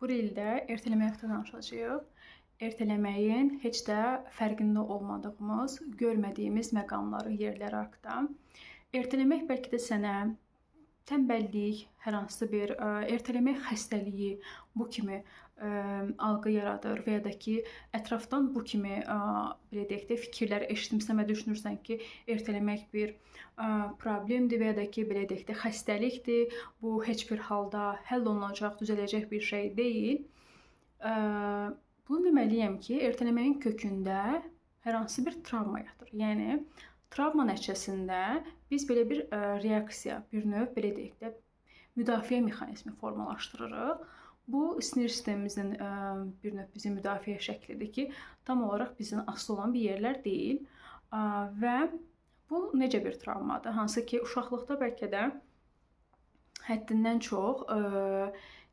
Bu ildə ertələməkdə danışacağıq. Ertələməyin heç də fərqində olmadığımız, görmədiyimiz məqamları, yerləri haqqında. Ertələmək bəlkə də sənə tənbəllik, hər hansı bir ertələmək xəstəliyi bu kimi algı yaradır və ya da ki, ətrafdan bu kimi belə deyək də fikirlər eşitmisən və düşünürsən ki, ertələmək bir problemdir və ya da ki, belə deyək də xəstəlikdir. Bu heç bir halda həll olunacaq, düzələcək bir şey deyil. Bunu deməliyəm ki, ertələməyin kökündə hər hansı bir travma yatır. Yəni travma nəticəsində biz belə bir reaksiya, bir növ belə deyək də müdafiə mexanizmi formalaşdırırıq. Bu sinir sistemimizin bir növ bizim müdafiə şəklidir ki, tam olaraq bizdən asılı olan bir yerlər deyil. Və bu necə bir travmadır? Hansı ki, uşaqlıqda bəlkə də həddindən çox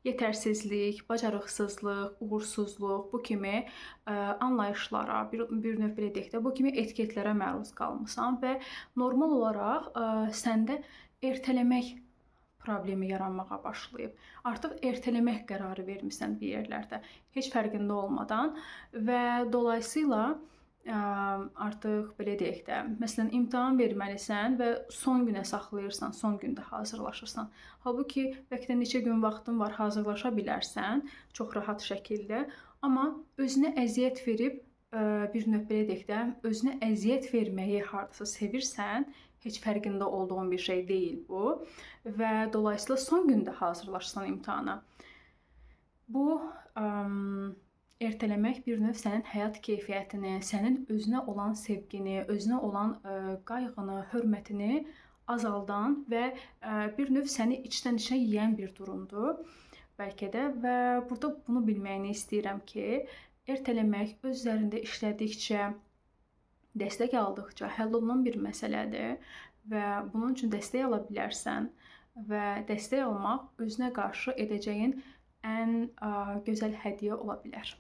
yetərsizlik, bacarıqsızlıq, uğursuzluq, bu kimi anlayışlara, bir növ belə deyək də, bu kimi etiketlərə məruz qalmısan və normal olaraq səndə ertələmək problemi yaranmağa başlayıb. Artıq ertələmək qərarı vermisən bir yerlərdə, heç fərqində olmadan və dolayısıyla artıq belə deyək də, məsələn, imtahan verməlisən və son günə saxlayırsan, son gündə hazırlaşırsan. Halbuki bəlkə də neçə gün vaxtın var, hazırlaşa bilərsən çox rahat şəkildə, amma özünə əziyyət verib bir növ belə deyək də, özünə əziyyət verməyi hardasa sevirsən, heç fərqində olduğun bir şey deyil bu və dolayısıyla son gündə hazırlaşsan imtahana. Bu ertələmək bir növ sənin həyat keyfiyyətini, sənin özünə olan sevgini, özünə olan qayğını, hörmətini azaldan və bir növ səni içdən-içə yeyən bir durumdur bəlkə də və burada bunu bilməyini istəyirəm ki, ertələmək öz üzərində işlədikcə, dəstək aldıqca həll olunan bir məsələdir və bunun üçün dəstək ala bilərsən və dəstək almaq özünə qarşı edəcəyin ən gözəl hədiyyə ola bilər.